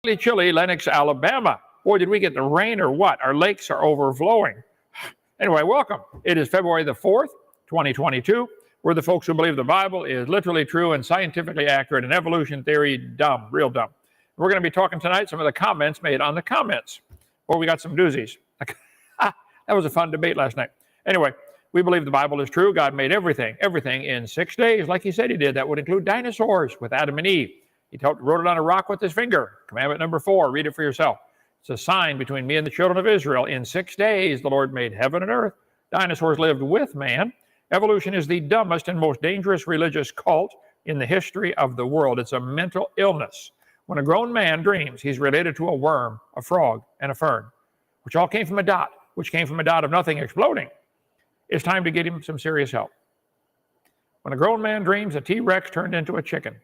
chilly Lenox, Alabama. Boy, did we get the rain or what? Our lakes are overflowing. Anyway, welcome. It is February the 4th, 2022. We're the folks who believe the Bible is literally true and scientifically accurate and evolution theory dumb, real dumb. We're going to be talking tonight some of the comments made on the comments. Well, we got some doozies. That was a fun debate last night. Anyway, we believe the Bible is true. God made everything in 6 days, like he said he did. That would include dinosaurs with Adam and Eve. He wrote it on a rock with his finger. Commandment number 4, read it for yourself. It's a sign between me and the children of Israel. In 6 days, the Lord made heaven and earth. Dinosaurs lived with man. Evolution is the dumbest and most dangerous religious cult in the history of the world. It's a mental illness. When a grown man dreams, he's related to a worm, a frog, and a fern, which all came from a dot, which came from a dot of nothing exploding. It's time to get him some serious help. When a grown man dreams, a T-Rex turned into a chicken.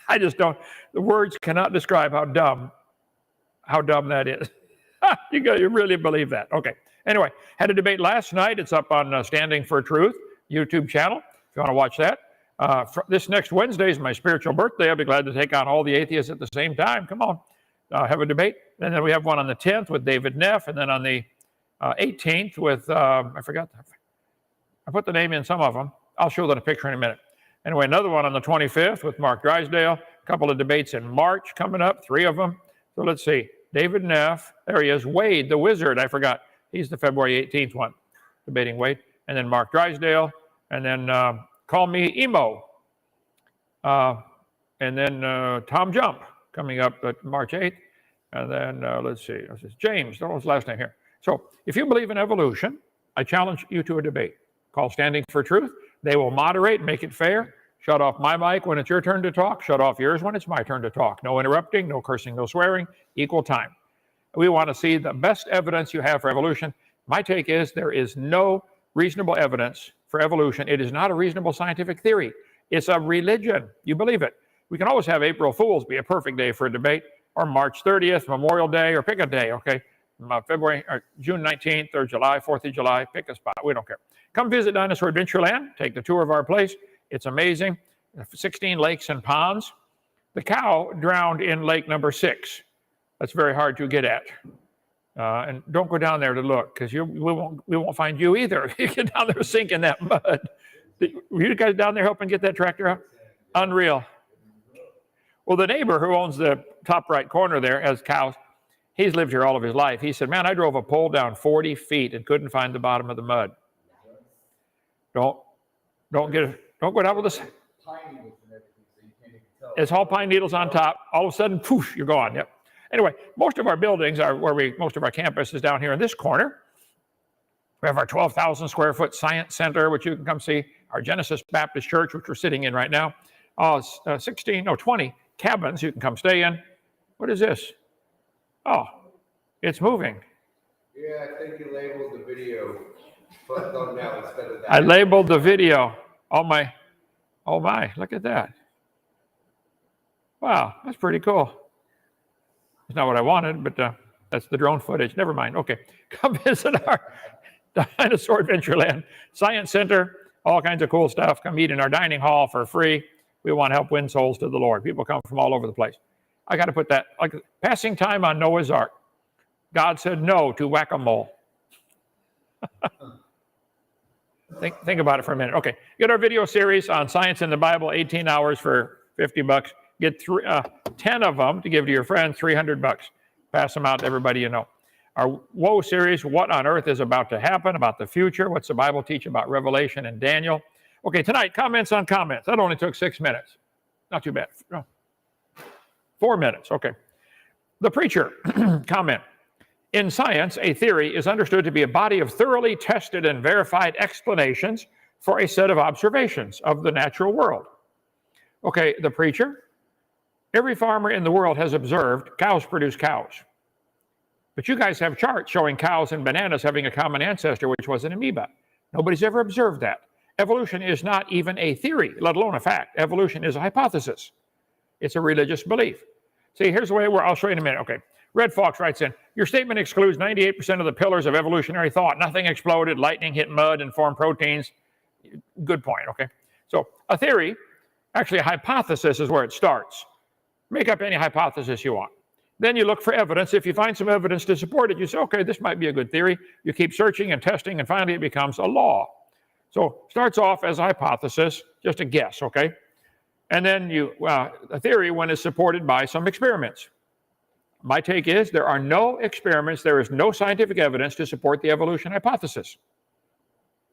I just don't, the words cannot describe how dumb that is. You really believe that. Okay. Anyway, had a debate last night. It's up on Standing for Truth YouTube channel, if you want to watch that. This next Wednesday is my spiritual birthday. I'll be glad to take on all the atheists at the same time. Come on, have a debate. And then we have one on the 10th with David Neff, and then on the 18th with, I forgot, I put the name in some of them. I'll show them a picture in a minute. Anyway, another one on the 25th with Mark Drysdale. A couple of debates in March coming up, 3 of them. So let's see. David Neff, there he is. Wade, the wizard, I forgot. He's the February 18th one, debating Wade. And then Mark Drysdale. And then Call Me Emo. And then Tom Jump coming up at March 8th. And then let's see. This is James. That was his last name here. So if you believe in evolution, I challenge you to a debate. Call Standing for Truth. They will moderate, make it fair. Shut off my mic when it's your turn to talk. Shut off yours when it's my turn to talk. No interrupting, no cursing, no swearing, equal time. We want to see the best evidence you have for evolution. My take is there is no reasonable evidence for evolution. It is not a reasonable scientific theory. It's a religion. You believe it. We can always have April Fools be a perfect day for a debate, or March 30th, Memorial Day, or pick a day, okay? February or June 19th or July, 4th of July, pick a spot. We don't care. Come visit Dinosaur Adventureland. Take the tour of our place. It's amazing. 16 lakes and ponds. The cow drowned in lake number 6. That's very hard to get at. And don't go down there to look, because we won't find you either. You get down there, sink in that mud. Were you guys down there helping get that tractor out? Unreal. Well, the neighbor who owns the top right corner there has cows. He's lived here all of his life. He said, man, I drove a pole down 40 feet and couldn't find the bottom of the mud. Don't go down with this. It's all pine needles on top. All of a sudden, poof, you're gone. Yep. Anyway, most of our buildings are most of our campus is down here in this corner. We have our 12,000 square foot science center, which you can come see. Our Genesis Baptist Church, which we're sitting in right now. 20 cabins you can come stay in. What is this? Oh, it's moving. Yeah, I think you labeled the video. Now instead of that. I labeled the video. Oh my, look at that. Wow, that's pretty cool. It's not what I wanted, but that's the drone footage. Never mind. Okay, come visit our Dinosaur Adventureland Science Center. All kinds of cool stuff. Come eat in our dining hall for free. We want to help win souls to the Lord. People come from all over the place. I got to put that, like passing time on Noah's Ark. God said no to whack-a-mole. Think about it for a minute. Okay, get our video series on science in the Bible, 18 hours for $50. Get 10 of them to give to your friends, $300. Pass them out to everybody you know. Our Woe series, what on earth is about to happen, about the future, what's the Bible teach about Revelation and Daniel. Okay, tonight, comments on comments. That only took 6 minutes. Not too bad. No. 4 minutes, okay. The preacher, comment. In science, a theory is understood to be a body of thoroughly tested and verified explanations for a set of observations of the natural world. Okay, the preacher, every farmer in the world has observed cows produce cows. But you guys have charts showing cows and bananas having a common ancestor, which was an amoeba. Nobody's ever observed that. Evolution is not even a theory, let alone a fact. Evolution is a hypothesis. It's a religious belief. See, here's the way I'll show you in a minute. Okay. Red Fox writes in, your statement excludes 98% of the pillars of evolutionary thought. Nothing exploded, lightning hit mud and formed proteins. Good point, okay? So a theory, actually a hypothesis is where it starts. Make up any hypothesis you want. Then you look for evidence. If you find some evidence to support it, you say, okay, this might be a good theory. You keep searching and testing, and finally it becomes a law. So starts off as a hypothesis, just a guess, okay? And then a theory when it's supported by some experiments. My take is there are no experiments, there is no scientific evidence to support the evolution hypothesis.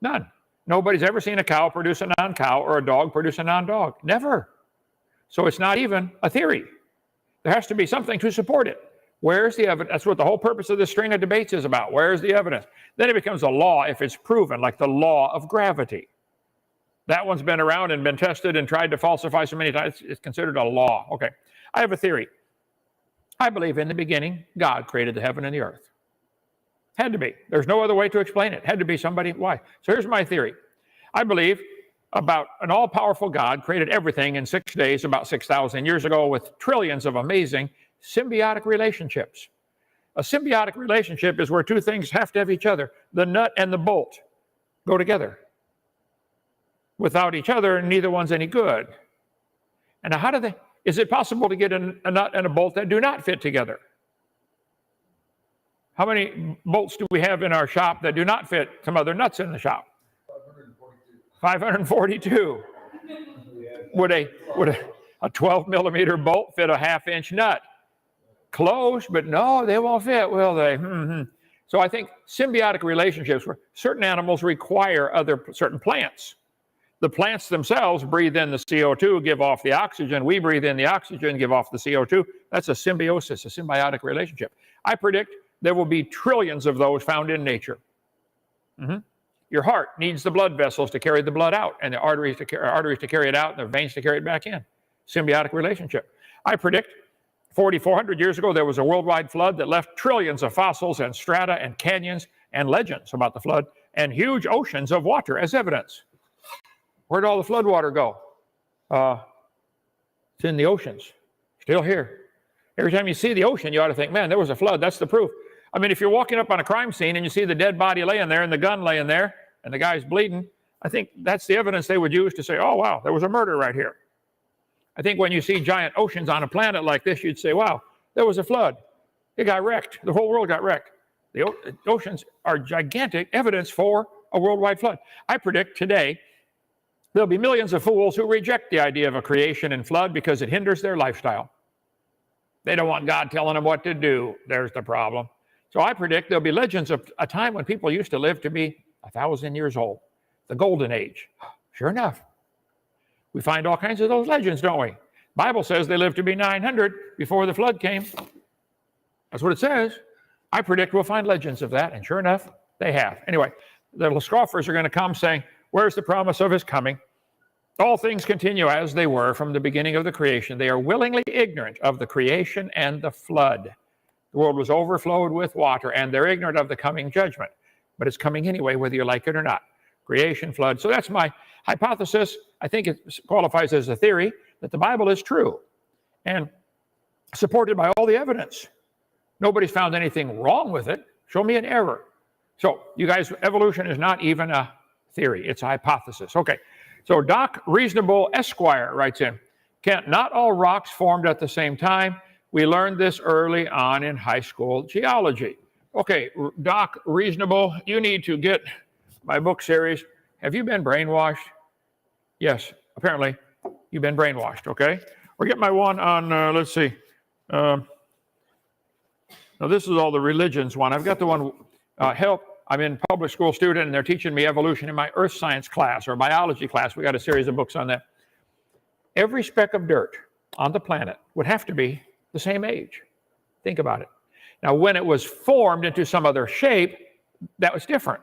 None. Nobody's ever seen a cow produce a non-cow or a dog produce a non-dog. Never. So it's not even a theory. There has to be something to support it. Where's the evidence? That's what the whole purpose of this string of debates is about. Where's the evidence? Then it becomes a law if it's proven, like the law of gravity. That one's been around and been tested and tried to falsify so many times. It's considered a law. Okay. I have a theory. I believe in the beginning, God created the heaven and the earth. Had to be. There's no other way to explain it. Had to be somebody. Why? So here's my theory. I believe about an all-powerful God created everything in 6 days about 6,000 years ago with trillions of amazing symbiotic relationships. A symbiotic relationship is where two things have to have each other. The nut and the bolt go together. Without each other, neither one's any good. And now is it possible to get a nut and a bolt that do not fit together? How many bolts do we have in our shop that do not fit some other nuts in the shop? 542. Would a 12 millimeter bolt fit a 1/2 inch nut? Close, but no, they won't fit, will they? So I think symbiotic relationships where certain animals require certain plants. The plants themselves breathe in the CO2, give off the oxygen. We breathe in the oxygen, give off the CO2. That's a symbiosis, a symbiotic relationship. I predict there will be trillions of those found in nature. Your heart needs the blood vessels to carry the blood out, and the arteries to carry it out, and the veins to carry it back in. Symbiotic relationship. I predict 4,400 years ago there was a worldwide flood that left trillions of fossils and strata and canyons and legends about the flood and huge oceans of water as evidence. Where'd all the flood water go? It's in the oceans. Still here. Every time you see the ocean, you ought to think, man, there was a flood. That's the proof. I mean, if you're walking up on a crime scene and you see the dead body laying there and the gun laying there and the guy's bleeding, I think that's the evidence they would use to say, oh, wow, there was a murder right here. I think when you see giant oceans on a planet like this, you'd say, wow, there was a flood. It got wrecked. The whole world got wrecked. The oceans are gigantic evidence for a worldwide flood. I predict today there'll be millions of fools who reject the idea of a creation and flood because it hinders their lifestyle. They don't want God telling them what to do. There's the problem. So I predict there'll be legends of a time when people used to live to be 1,000 years old, the golden age. Sure enough. We find all kinds of those legends, don't we? Bible says they lived to be 900 before the flood came. That's what it says. I predict we'll find legends of that, and sure enough, they have. Anyway, the little scoffers are going to come saying, where's the promise of his coming? All things continue as they were from the beginning of the creation. They are willingly ignorant of the creation and the flood. The world was overflowed with water, and they're ignorant of the coming judgment. But it's coming anyway, whether you like it or not. Creation, flood. So that's my hypothesis. I think it qualifies as a theory that the Bible is true and supported by all the evidence. Nobody's found anything wrong with it. Show me an error. So, you guys, evolution is not even a theory. It's a hypothesis. Okay. So Doc Reasonable Esquire writes in, not all rocks formed at the same time. We learned this early on in high school geology. Okay, Doc Reasonable, you need to get my book series. Have you been brainwashed? Yes, apparently you've been brainwashed, okay? Or get my one on, let's see. Now this is all the religions one. I've got the one, help. I'm in public school student, and they're teaching me evolution in my earth science class or biology class. We got a series of books on that. Every speck of dirt on the planet would have to be the same age. Think about it. Now, when it was formed into some other shape, that was different.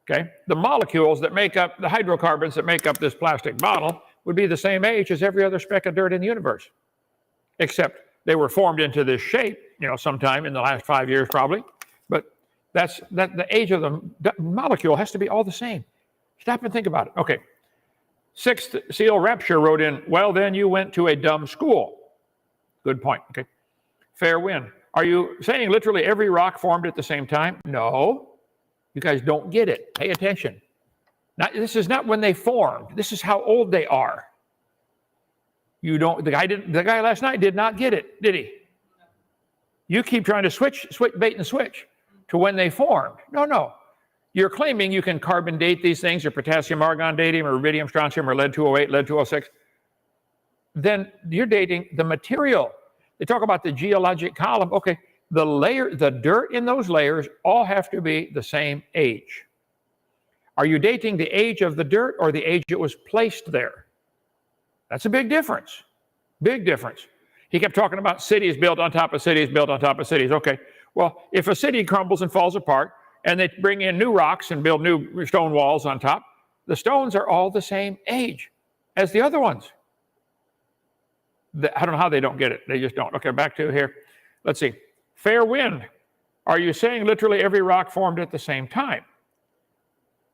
Okay? The molecules that make up, the hydrocarbons that make up this plastic bottle would be the same age as every other speck of dirt in the universe. Except they were formed into this shape, sometime in the last 5 years probably. But the age of the molecule has to be all the same. Stop and think about it. Okay. Sixth Seal Rapture wrote in, well, then you went to a dumb school. Good point. Okay. Fair win. Are you saying literally every rock formed at the same time? No. You guys don't get it. Pay attention. Now, this is not when they formed. This is how old they are. You don't. The guy last night did not get it, did he? You keep trying to switch bait and switch to when they formed. No. You're claiming you can carbon date these things, or potassium argon dating, or rubidium strontium, or lead 208, lead 206. Then you're dating the material. They talk about the geologic column. Okay, the dirt in those layers all have to be the same age. Are you dating the age of the dirt or the age it was placed there? That's a big difference. Big difference. He kept talking about cities built on top of cities, built on top of cities. Okay, well, if a city crumbles and falls apart, and they bring in new rocks and build new stone walls on top, the stones are all the same age as the other ones. I don't know how they don't get it. They just don't. Okay, back to here. Let's see. Fair wind. Are you saying literally every rock formed at the same time?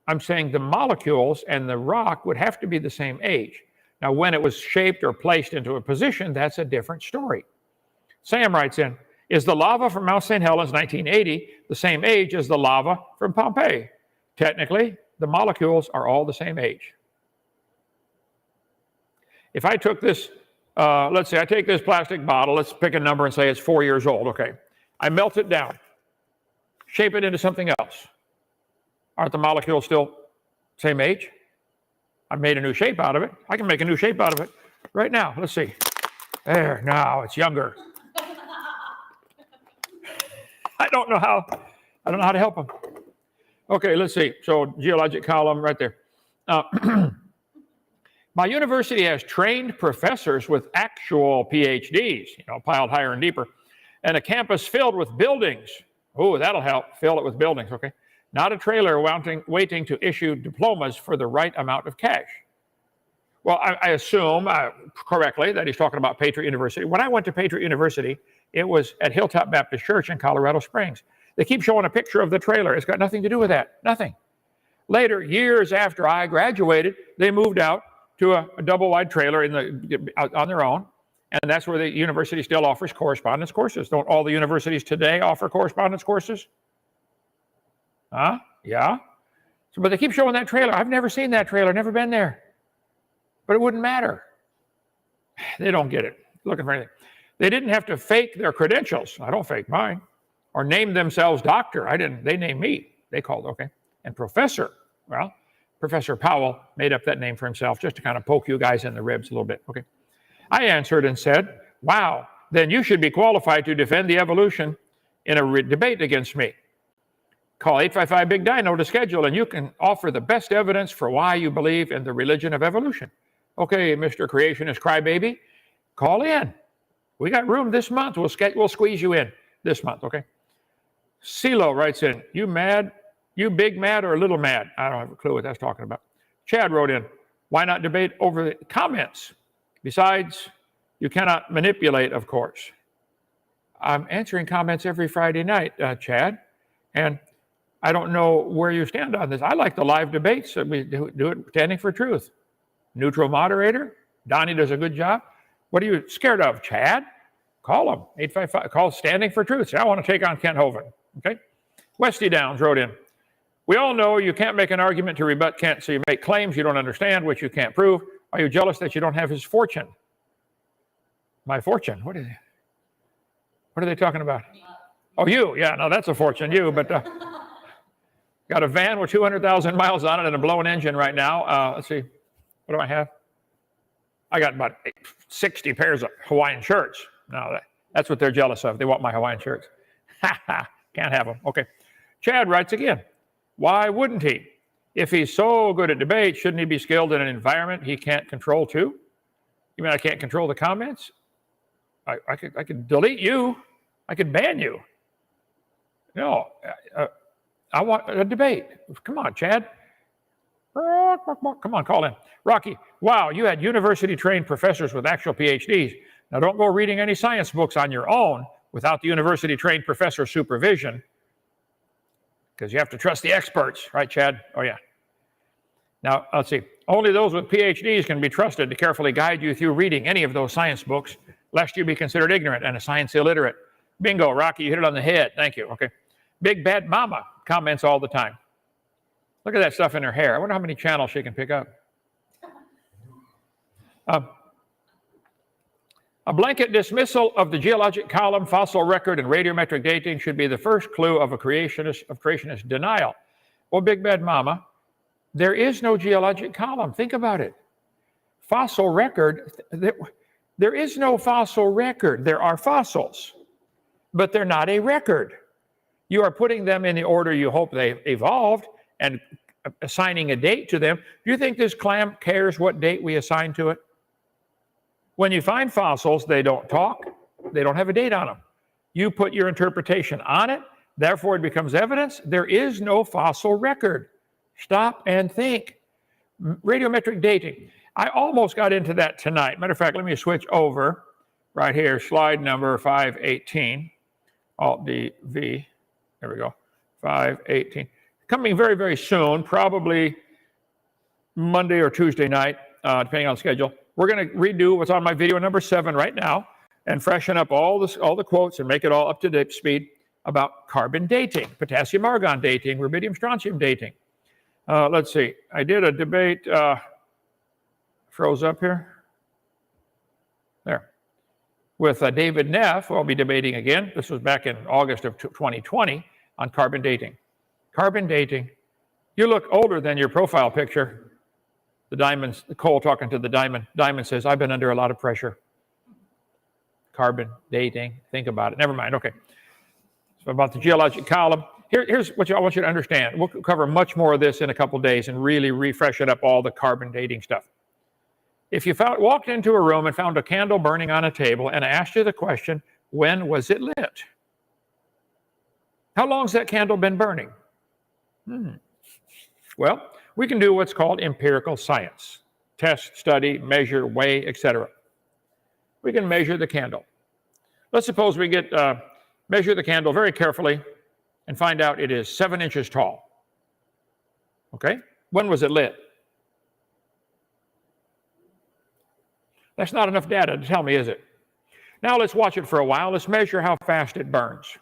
I'm saying the molecules and the rock would have to be the same age. Now, when it was shaped or placed into a position, that's a different story. Sam writes in, is the lava from Mount St. Helens, 1980, the same age as the lava from Pompeii? Technically, the molecules are all the same age. If I took this, let's say I take this plastic bottle, let's pick a number and say it's 4 years old, okay. I melt it down, shape it into something else. Aren't the molecules still same age? I made a new shape out of it. I can make a new shape out of it right now. Let's see. There, now it's younger. I don't know how to help them. Okay, let's see. So geologic column right there. My university has trained professors with actual PhDs, piled higher and deeper, and a campus filled with buildings. Oh, that'll help. Fill it with buildings, okay. Not a trailer waiting to issue diplomas for the right amount of cash. Well, I assume correctly that he's talking about Patriot University. When I went to Patriot University, it was at Hilltop Baptist Church in Colorado Springs. They keep showing a picture of the trailer. It's got nothing to do with that. Nothing. Later, years after I graduated, they moved out to a double-wide trailer on their own, and that's where the university still offers correspondence courses. Don't all the universities today offer correspondence courses? Huh? Yeah. But they keep showing that trailer. I've never seen that trailer, never been there. But it wouldn't matter. They don't get it. Looking for anything. They didn't have to fake their credentials. I don't fake mine. Or name themselves doctor. I didn't. They named me. They called, okay. And professor. Well, Professor Powell made up that name for himself just to kind of poke you guys in the ribs a little bit. Okay. I answered and said, wow, then you should be qualified to defend the evolution in a debate against me. Call 855-BIG-DINO to schedule, and you can offer the best evidence for why you believe in the religion of evolution. Okay, Mr. Creationist Crybaby, call in. We got room this month. We'll squeeze you in this month, okay? CeeLo writes in, you mad? You big mad or little mad? I don't have a clue what that's talking about. Chad wrote in, why not debate over the comments? Besides, you cannot manipulate, of course. I'm answering comments every Friday night, Chad, and I don't know where you stand on this. I like the live debates. We do it standing for truth. Neutral moderator. Donnie does a good job. What are you scared of, Chad? Call him. 855. Call Standing for Truth. Say, I want to take on Kent Hovind. Okay? Westy Downs wrote in. We all know you can't make an argument to rebut Kent, so you make claims you don't understand, which you can't prove. Are you jealous that you don't have his fortune? My fortune? What are they talking about? Oh, you. Yeah, no, that's a fortune. You, but... got a van with 200,000 miles on it and a blowing engine right now. Let's see. What do I have? I got about 60 pairs of Hawaiian shirts. No, that's what they're jealous of. They want my Hawaiian shirts. Can't have them. Okay. Chad writes again. Why wouldn't he? If he's so good at debate, shouldn't he be skilled in an environment he can't control too? You mean I can't control the comments? I could delete you. I could ban you. No. I want a debate. Come on, Chad. Come on, call in. Rocky, wow, you had university-trained professors with actual PhDs. Now, don't go reading any science books on your own without the university-trained professor supervision, because you have to trust the experts, right, Chad? Oh, yeah. Now, let's see. Only those with PhDs can be trusted to carefully guide you through reading any of those science books, lest you be considered ignorant and a science illiterate. Bingo, Rocky, you hit it on the head. Thank you. Okay. Big Bad Mama comments all the time. Look at that stuff in her hair. I wonder how many channels she can pick up. A blanket dismissal of the geologic column, fossil record, and radiometric dating should be the first clue of creationist denial. Well, Big Bad Mama, there is no geologic column. Think about it. Fossil record, there is no fossil record. There are fossils, but they're not a record. You are putting them in the order you hope they evolved and assigning a date to them. Do you think this clam cares what date we assign to it? When you find fossils, they don't talk. They don't have a date on them. You put your interpretation on it. Therefore, it becomes evidence. There is no fossil record. Stop and think. Radiometric dating. I almost got into that tonight. Matter of fact, let me switch over right here. Slide number 518. Alt-D-V. There we go. 518. Coming very, very soon, probably Monday or Tuesday night, depending on the schedule. We're going to redo what's on my video number 7 right now and freshen up all the quotes and make it all up to date speed about carbon dating, potassium argon dating, rubidium strontium dating. Let's see. I did a debate, froze up here. There. With David Neff, who I'll be debating again. This was back in August of 2020 on carbon dating. Carbon dating. You look older than your profile picture. The diamonds, Cole talking to the diamond. Diamond says, I've been under a lot of pressure. Carbon dating. Think about it. Never mind. Okay. So about the geologic column. Here's what I want you to understand. We'll cover much more of this in a couple of days and really refresh it up, all the carbon dating stuff. If you walked into a room and found a candle burning on a table and I asked you the question, when was it lit? How long's that candle been burning? Well, we can do what's called empirical science. Test, study, measure, weigh, etc. We can measure the candle. Let's suppose we measure the candle very carefully and find out it is 7 inches tall. Okay? When was it lit? That's not enough data to tell me, is it? Now let's watch it for a while. Let's measure how fast it burns.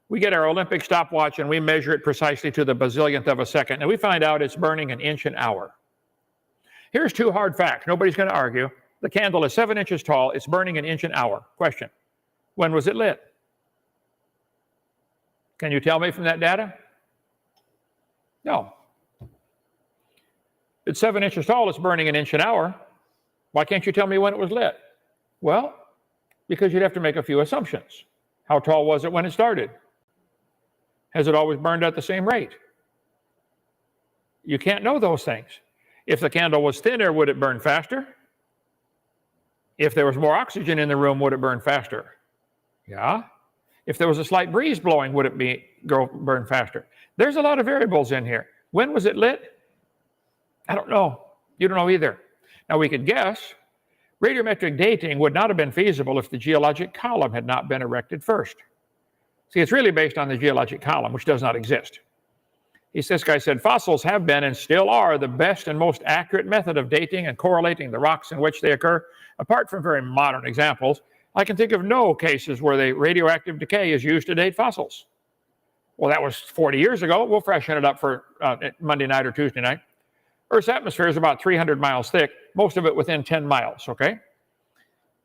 We get our Olympic stopwatch and we measure it precisely to the bazillionth of a second, and we find out it's burning 1 inch an hour. Here's 2 hard facts. Nobody's going to argue. The candle is 7 inches tall. It's burning 1 inch an hour. Question: when was it lit? Can you tell me from that data? No. It's 7 inches tall. It's burning 1 inch an hour. Why can't you tell me when it was lit? Well, because you'd have to make a few assumptions. How tall was it when it started? Has it always burned at the same rate? You can't know those things. If the candle was thinner, would it burn faster? If there was more oxygen in the room, would it burn faster? Yeah. If there was a slight breeze blowing, would it burn faster? There's a lot of variables in here. When was it lit? I don't know. You don't know either. Now we could guess. Radiometric dating would not have been feasible if the geologic column had not been erected first. See, it's really based on the geologic column, which does not exist. This guy said, fossils have been and still are the best and most accurate method of dating and correlating the rocks in which they occur. Apart from very modern examples, I can think of no cases where the radioactive decay is used to date fossils. Well, that was 40 years ago. We'll freshen it up for Monday night or Tuesday night. Earth's atmosphere is about 300 miles thick, most of it within 10 miles, okay?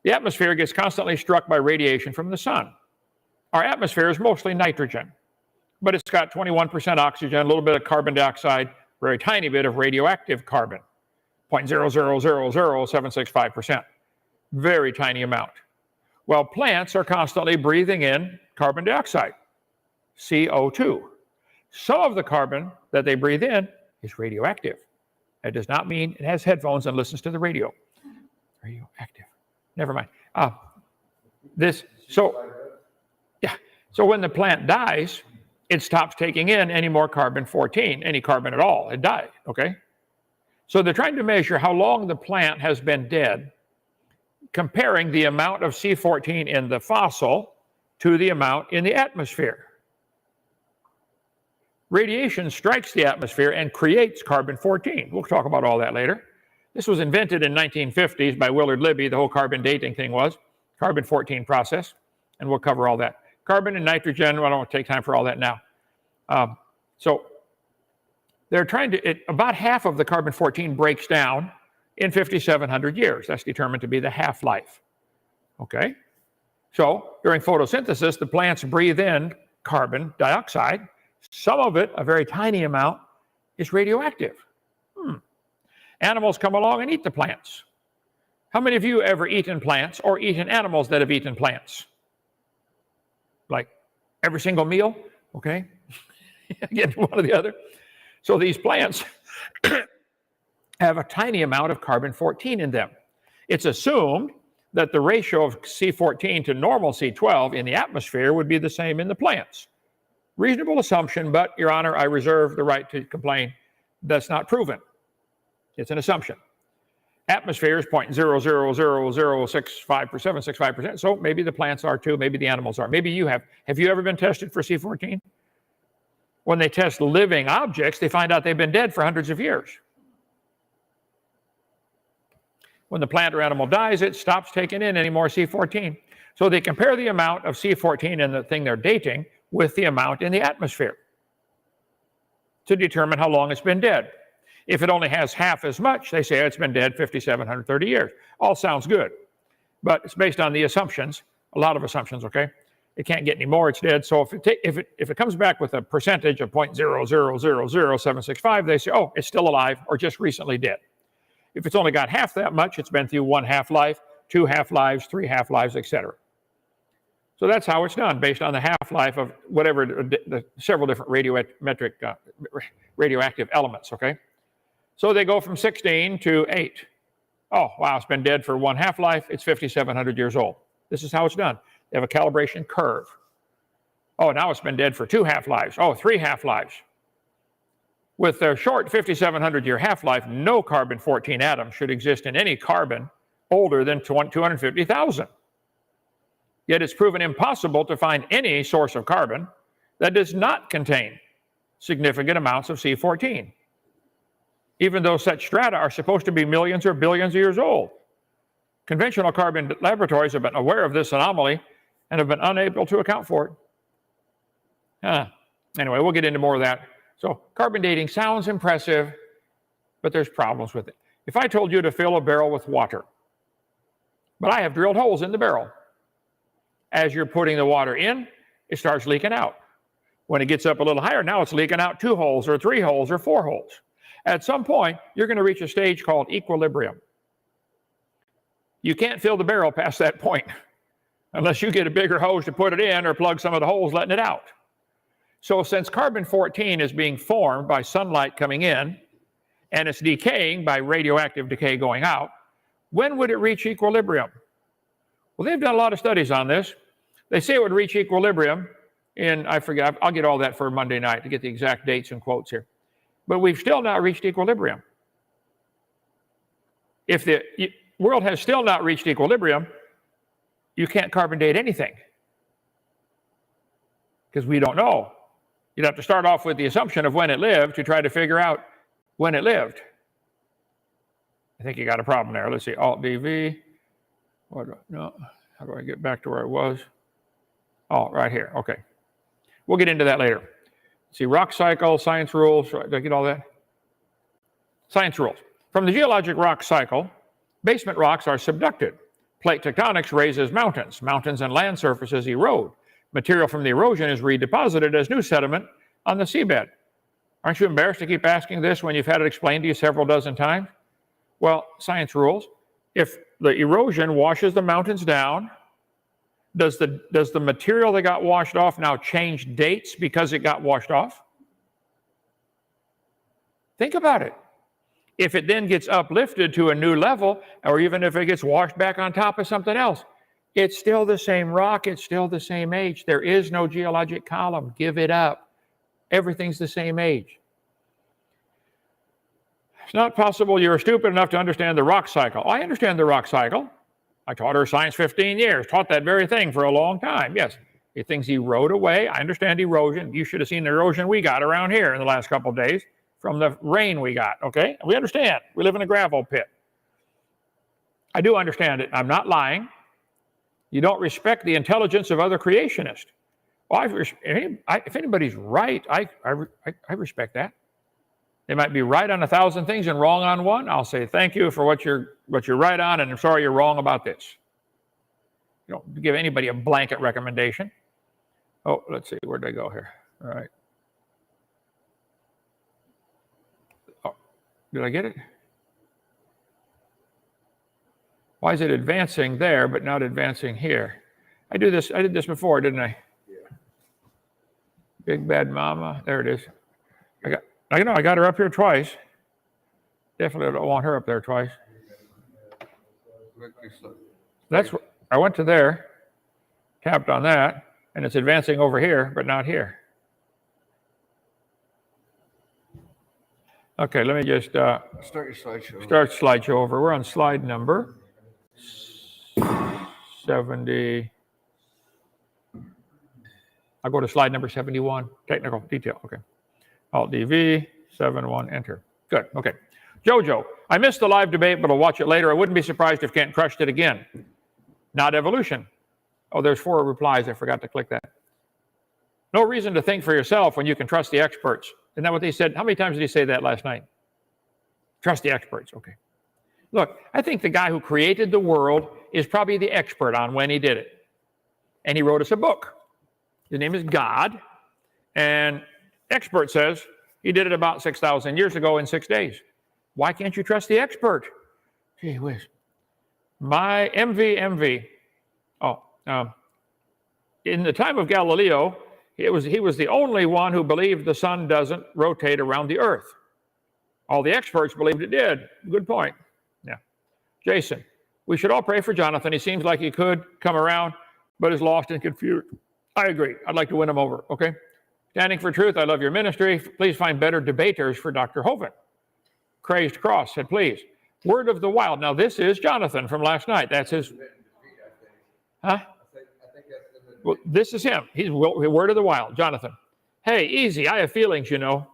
The atmosphere gets constantly struck by radiation from the sun. Our atmosphere is mostly nitrogen, but it's got 21% oxygen, a little bit of carbon dioxide, very tiny bit of radioactive carbon, 0.0000765%. Very tiny amount. Well, plants are constantly breathing in carbon dioxide, CO2. Some of the carbon that they breathe in is radioactive. That does not mean it has headphones and listens to the radio. Radioactive. Never mind. So when the plant dies, it stops taking in any more carbon-14, any carbon at all. It died, okay? So they're trying to measure how long the plant has been dead, comparing the amount of C14 in the fossil to the amount in the atmosphere. Radiation strikes the atmosphere and creates carbon-14. We'll talk about all that later. This was invented in 1950s by Willard Libby. The whole carbon dating thing was carbon-14 process, and we'll cover all that. Carbon and nitrogen, well, I don't want to take time for all that now. So they're trying to, about half of the carbon-14 breaks down in 5,700 years. That's determined to be the half-life. Okay? So during photosynthesis, the plants breathe in carbon dioxide. Some of it, a very tiny amount, is radioactive. Animals come along and eat the plants. How many of you ever eaten plants or eaten animals that have eaten plants? Like every single meal? Okay? Again, one or the other. So these plants have a tiny amount of carbon-14 in them. It's assumed that the ratio of C14 to normal C12 in the atmosphere would be the same in the plants. Reasonable assumption, but, Your Honor, I reserve the right to complain. That's not proven. It's an assumption. Atmosphere is 0.00065%, so maybe the plants are too, maybe the animals are. Maybe you have. Have you ever been tested for C14? When they test living objects, they find out they've been dead for hundreds of years. When the plant or animal dies, it stops taking in any more C14. So they compare the amount of C14 in the thing they're dating with the amount in the atmosphere to determine how long it's been dead. If it only has half as much, they say it's been dead 5,730 years. All sounds good, but it's based on the assumptions, a lot of assumptions, okay? It can't get any more, it's dead. So if it comes back with a percentage of 0.0000765, they say, oh, it's still alive or just recently dead. If it's only got half that much, it's been through 1 half-life, 2 half-lives, 3 half-lives, etc. So that's how it's done, based on the half-life of whatever the several different radioactive elements, okay? So they go from 16 to 8. Oh, wow, it's been dead for 1 half-life. It's 5,700 years old. This is how it's done. They have a calibration curve. Oh, now it's been dead for 2 half-lives. Oh, 3 half-lives. With their short 5,700-year half-life, no carbon-14 atom should exist in any carbon older than 250,000. Yet it's proven impossible to find any source of carbon that does not contain significant amounts of C14, even though such strata are supposed to be millions or billions of years old. Conventional carbon laboratories have been aware of this anomaly and have been unable to account for it. Anyway, we'll get into more of that. So carbon dating sounds impressive, but there's problems with it. If I told you to fill a barrel with water, but I have drilled holes in the barrel, as you're putting the water in, it starts leaking out. When it gets up a little higher, now it's leaking out 2 holes or 3 holes or 4 holes. At some point, you're going to reach a stage called equilibrium. You can't fill the barrel past that point unless you get a bigger hose to put it in or plug some of the holes letting it out. So since carbon-14 is being formed by sunlight coming in and it's decaying by radioactive decay going out, when would it reach equilibrium? Well, they've done a lot of studies on this. They say it would reach equilibrium in, I forget, I'll get all that for Monday night to get the exact dates and quotes here. But we've still not reached equilibrium. If the world has still not reached equilibrium, you can't carbon date anything because we don't know. You'd have to start off with the assumption of when it lived to try to figure out when it lived. I think you got a problem there. Let's see, Alt-DV. No, how do I get back to where I was? Oh, right here, okay. We'll get into that later. See, rock cycle, science rules, did I get all that? Science rules. From the geologic rock cycle, basement rocks are subducted. Plate tectonics raises mountains. Mountains and land surfaces erode. Material from the erosion is redeposited as new sediment on the seabed. Aren't you embarrassed to keep asking this when you've had it explained to you several dozen times? Well, science rules. If the erosion washes the mountains down, does the material that got washed off now change dates because it got washed off? Think about it. If it then gets uplifted to a new level, or even if it gets washed back on top of something else, it's still the same rock, it's still the same age. There is no geologic column. Give it up. Everything's the same age. It's not possible you're stupid enough to understand the rock cycle. I understand the rock cycle. I taught her science 15 years, taught that very thing for a long time. Yes, if things erode away, I understand erosion. You should have seen the erosion we got around here in the last couple of days from the rain we got, okay? We understand. We live in a gravel pit. I do understand it. I'm not lying. You don't respect the intelligence of other creationists. Well, if anybody's right, I respect that. They might be right on 1,000 things and wrong on one. I'll say thank you for what you're right on, and I'm sorry you're wrong about this. You don't give anybody a blanket recommendation. Oh, let's see, where did I go here? All right. Oh, did I get it? Why is it advancing there but not advancing here? I did this before, didn't I? Yeah. Big Bad Mama. There it is. I got her up here twice. Definitely don't want her up there twice. I went to there, tapped on that, and it's advancing over here, but not here. Okay, let me just Start your slideshow. start slideshow over. We're on slide number 70. I'll go to slide number 71, technical detail. Okay. Alt-DV, 71, enter. Good, okay. Jojo, I missed the live debate, but I'll watch it later. I wouldn't be surprised if Kent crushed it again. Not evolution. Oh, there's 4 replies. I forgot to click that. No reason to think for yourself when you can trust the experts. Isn't that what they said? How many times did he say that last night? Trust the experts. Okay. Look, I think the guy who created the world is probably the expert on when he did it. And he wrote us a book. His name is God. And expert says he did it about 6,000 years ago in 6 days. Why can't you trust the expert? Gee whiz. My MV. In the time of Galileo, he was the only one who believed the sun doesn't rotate around the earth. All the experts believed it did. Good point. Yeah. Jason, we should all pray for Jonathan. He seems like he could come around, but is lost and confused. I agree. I'd like to win him over. Okay. Standing for truth. I love your ministry. Please find better debaters for Dr. Hovind. Crazed Cross said, please. Word of the Wild. Now, this is Jonathan from last night. That's his. Huh? Well, this is him. He's Word of the Wild, Jonathan. Hey, easy. I have feelings, you know.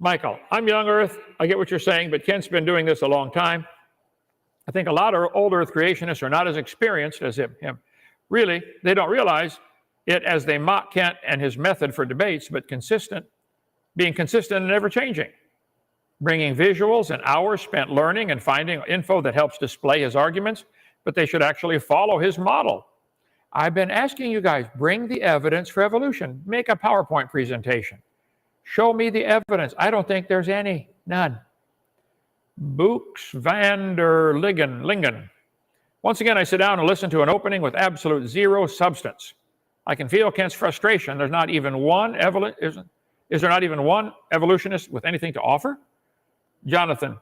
Michael, I'm young Earth. I get what you're saying, but Kent's been doing this a long time. I think a lot of old Earth creationists are not as experienced as him. Really, they don't realize it as they mock Kent and his method for debates, but being consistent and never changing. Bringing visuals and hours spent learning and finding info that helps display his arguments, but they should actually follow his model. I've been asking you guys, bring the evidence for evolution. Make a PowerPoint presentation. Show me the evidence. I don't think there's any. None. Books van der Lingen. Once again, I sit down and listen to an opening with absolute zero substance. I can feel Kent's frustration. There's not even one is there not even one evolutionist with anything to offer? Jonathan,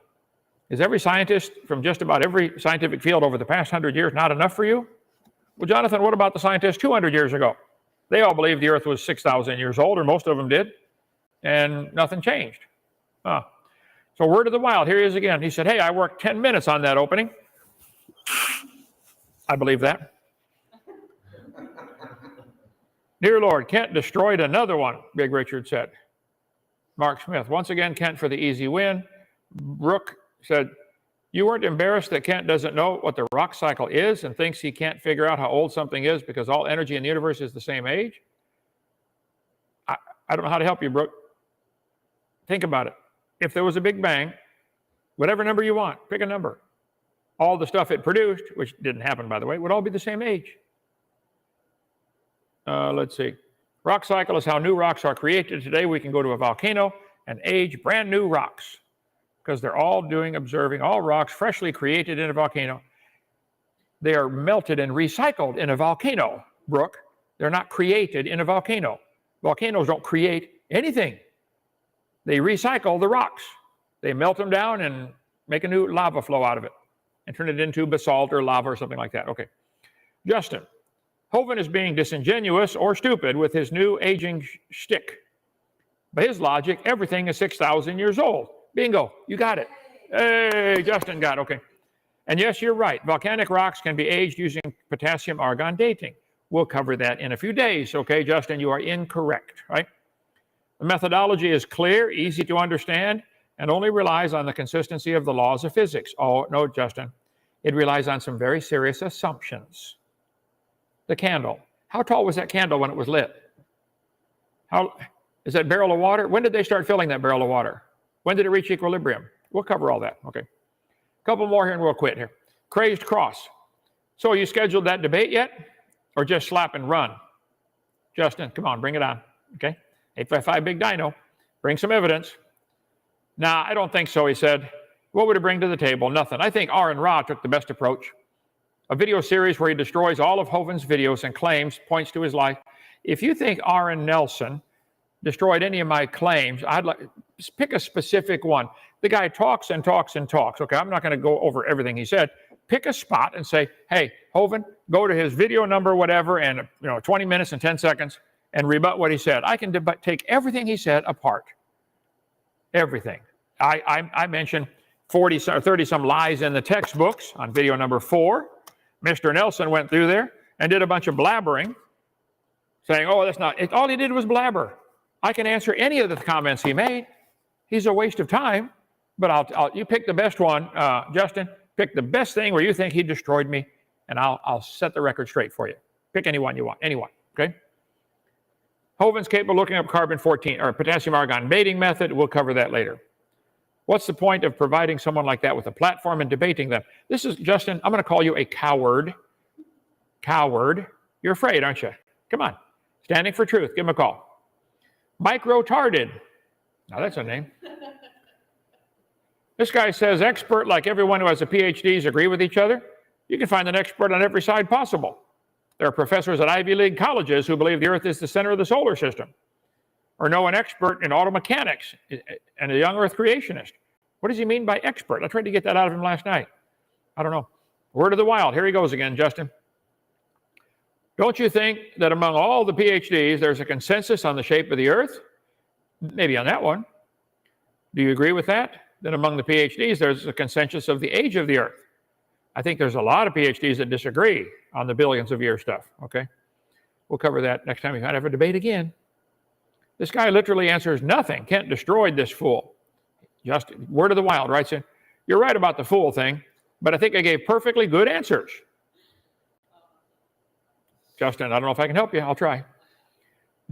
is every scientist from just about every scientific field over the past 100 years not enough for you? Well, Jonathan, what about the scientists 200 years ago? They all believed the Earth was 6,000 years old, or most of them did, and nothing changed. So Word of the Wild, here he is again. He said, hey, I worked 10 minutes on that opening. I believe that. Dear Lord, Kent destroyed another one, Big Richard said. Mark Smith, once again, Kent for the easy win. Brooke said, you weren't embarrassed that Kent doesn't know what the rock cycle is and thinks he can't figure out how old something is because all energy in the universe is the same age? I don't know how to help you, Brooke. Think about it. If there was a Big Bang, whatever number you want, pick a number. All the stuff it produced, which didn't happen, by the way, would all be the same age. Let's see. Rock cycle is how new rocks are created. Today we can go to a volcano and age brand new rocks because they're all observing all rocks freshly created in a volcano. They are melted and recycled in a volcano, Brooke. They're not created in a volcano. Volcanoes don't create anything. They recycle the rocks. They melt them down and make a new lava flow out of it and turn it into basalt or lava or something like that. Okay. Justin, Hovind is being disingenuous or stupid with his new aging shtick. By his logic, everything is 6,000 years old. Bingo, you got it. Hey, Justin got it, okay. And yes, you're right. Volcanic rocks can be aged using potassium argon dating. We'll cover that in a few days, okay, Justin? You are incorrect, right? The methodology is clear, easy to understand, and only relies on the consistency of the laws of physics. Oh, no, Justin. It relies on some very serious assumptions. The candle. How tall was that candle when it was lit? How is that barrel of water? When did they start filling that barrel of water? When did it reach equilibrium? We'll cover all that, okay. A couple more here and we'll quit here. Crazed Cross. So you scheduled that debate yet? Or just slap and run? Justin, come on, bring it on. Okay? 855 Big Dino. Bring some evidence. Nah, I don't think so, he said. What would it bring to the table? Nothing. I think Aaron Ra took the best approach. A video series where he destroys all of Hovind's videos and claims, points to his life. If you think Aaron Nelson destroyed any of my claims, I'd like pick a specific one. The guy talks and talks and talks. Okay, I'm not going to go over everything he said. Pick a spot and say, hey, Hovind, go to his video number, whatever, and 20 minutes and 10 seconds, and rebut what he said. I can take everything he said apart. Everything. I mentioned 40 or 30 some lies in the textbooks on video number 4. Mr. Nelson went through there and did a bunch of blabbering, saying, oh, that's not it. All he did was blabber. I can answer any of the comments he made. He's a waste of time, but you pick the best one, Justin. Pick the best thing where you think he destroyed me, and I'll set the record straight for you. Pick anyone you want, anyone, okay? Hovind's capable of looking up carbon-14 or potassium argon mating method. We'll cover that later. What's the point of providing someone like that with a platform and debating them? This is, Justin, I'm going to call you a coward. Coward. You're afraid, aren't you? Come on. Standing for truth. Give him a call. Micro-tarded. Now that's a name. This guy says expert, like everyone who has a PhD, agree with each other. You can find an expert on every side possible. There are professors at Ivy League colleges who believe the Earth is the center of the solar system, or know an expert in auto mechanics and a young Earth creationist. What does he mean by expert? I tried to get that out of him last night. I don't know. Word of the wild. Here he goes again, Justin. Don't you think that among all the PhDs, there's a consensus on the shape of the Earth? Maybe on that one. Do you agree with that? That among the PhDs, there's a consensus of the age of the Earth. I think there's a lot of PhDs that disagree on the billions of year stuff, okay? We'll cover that next time we might have a debate again. This guy literally answers nothing. Kent destroyed this fool. Just word of the wild writes in, you're right about the fool thing, but I think I gave perfectly good answers. Justin, I don't know if I can help you. I'll try.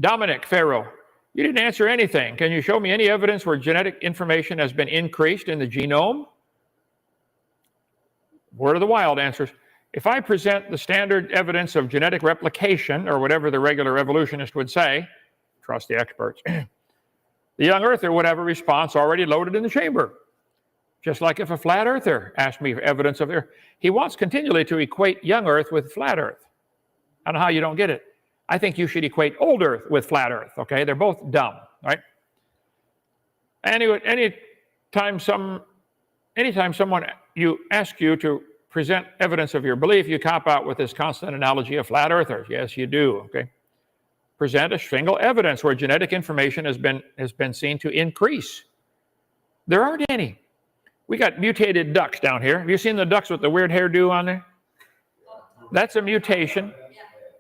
Dominic Farrow, you didn't answer anything. Can you show me any evidence where genetic information has been increased in the genome? Word of the wild answers. If I present the standard evidence of genetic replication, or whatever the regular evolutionist would say, trust the experts, the young earther would have a response already loaded in the chamber. Just like if a flat earther asked me for evidence of the earth. He wants continually to equate young earth with flat earth. I don't know how you don't get it. I think you should equate old earth with flat earth, okay? They're both dumb, right? Anyway, anytime someone asks you to present evidence of your belief, you cop out with this constant analogy of flat earthers. Yes, you do, okay? Present a single evidence where genetic information has been seen to increase. There aren't any. We got mutated ducks down here. Have you seen the ducks with the weird hairdo on there? That's a mutation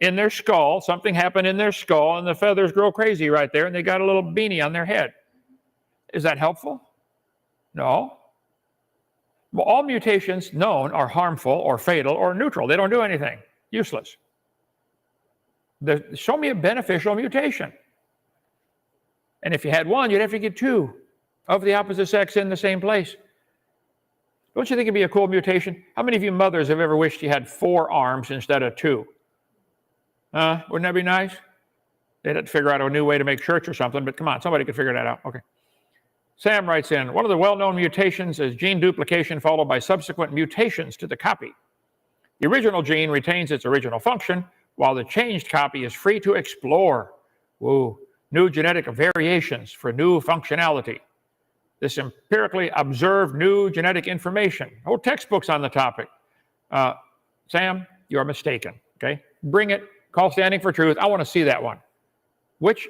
in their skull. Something happened in their skull, and the feathers grow crazy right there, and they got a little beanie on their head. Is that helpful? No. Well, all mutations known are harmful or fatal or neutral. They don't do anything. Useless. Show me a beneficial mutation. And if you had one, you'd have to get 2 of the opposite sex in the same place. Don't you think it'd be a cool mutation? How many of you mothers have ever wished you had 4 arms instead of 2? Wouldn't that be nice? They'd have to figure out a new way to make shirts or something, but come on, somebody could figure that out. Okay. Sam writes in, one of the well-known mutations is gene duplication followed by subsequent mutations to the copy. The original gene retains its original function, while the changed copy is free to explore new genetic variations for new functionality. This empirically observed new genetic information. Whole textbooks on the topic. Sam, you are mistaken, okay? Bring it. Call standing for truth. I want to see that one. Which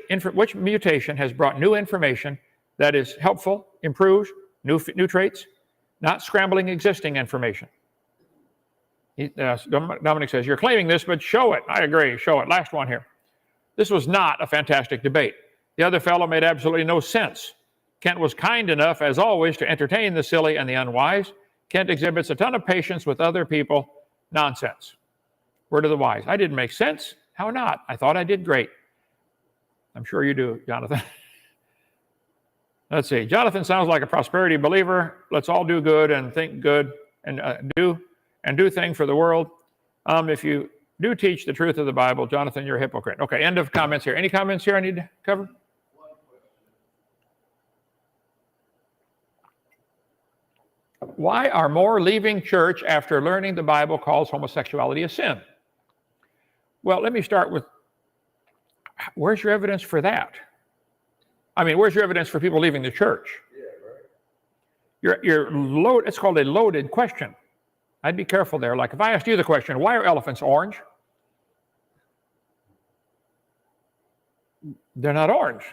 mutation has brought new information that is helpful, improves, new traits, not scrambling existing information? Dominic says, you're claiming this, but show it. I agree, show it. Last one here. This was not a fantastic debate. The other fellow made absolutely no sense. Kent was kind enough, as always, to entertain the silly and the unwise. Kent exhibits a ton of patience with other people. Nonsense. Word of the wise. I didn't make sense. How not? I thought I did great. I'm sure you do, Jonathan. Let's see. Jonathan sounds like a prosperity believer. Let's all do good and think good and do things for the world. If you do teach the truth of the Bible, Jonathan, you're a hypocrite. Okay, end of comments here. Any comments here I need to cover? Why are more leaving church after learning the Bible calls homosexuality a sin? Well, let me start with, where's your evidence for that? I mean, where's your evidence for people leaving the church? Yeah, right. It's called a loaded question. I'd be careful there. Like if I asked you the question, why are elephants orange? They're not orange.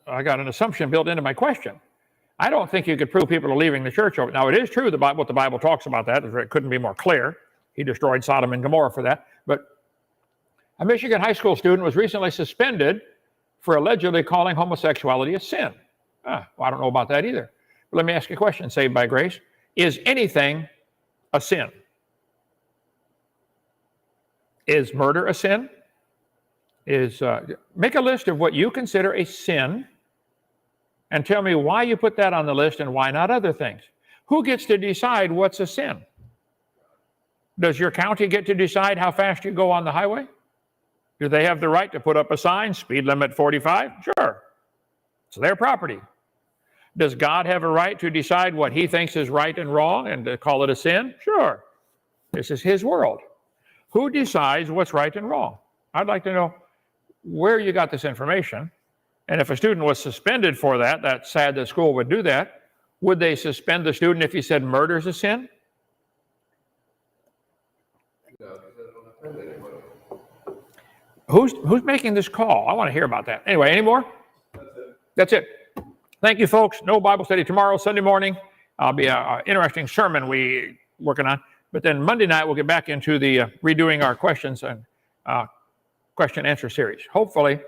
I got an assumption built into my question. I don't think you could prove people are leaving the church over. Now, it is true what the Bible talks about that. It couldn't be more clear. He destroyed Sodom and Gomorrah for that. But a Michigan high school student was recently suspended for allegedly calling homosexuality a sin. Well, I don't know about that either. But let me ask you a question, saved by grace. Is anything a sin? Is murder a sin? Make a list of what you consider a sin and tell me why you put that on the list and why not other things. Who gets to decide what's a sin? Does your county get to decide how fast you go on the highway? Do they have the right to put up a sign, speed limit 45? Sure. It's their property. Does God have a right to decide what he thinks is right and wrong and to call it a sin? Sure. This is his world. Who decides what's right and wrong? I'd like to know where you got this information. And if a student was suspended for that, that's sad that school would do that. Would they suspend the student if he said murder is a sin? No, because I don't offend anybody. Who's making this call? I want to hear about that. Anyway, any more? That's it. Thank you, folks. No Bible study tomorrow, Sunday morning. I'll be an interesting sermon we working on. But then Monday night, we'll get back into the redoing our questions and question answer series. Hopefully,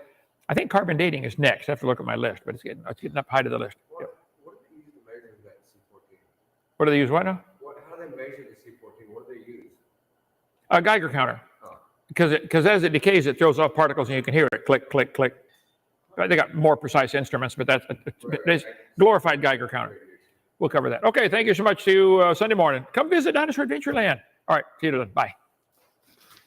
I think carbon dating is next. I have to look at my list, but it's getting up high to the list. What do they use to measure that C14? What do they use? What now? How do they measure the C14? What do they use? A Geiger counter. Because as it decays, it throws off particles, and you can hear it click, click, click. They got more precise instruments, but that's a glorified Geiger counter. We'll cover that. Okay, thank you so much. See you Sunday morning. Come visit Dinosaur Adventureland. All right, see you then. Bye.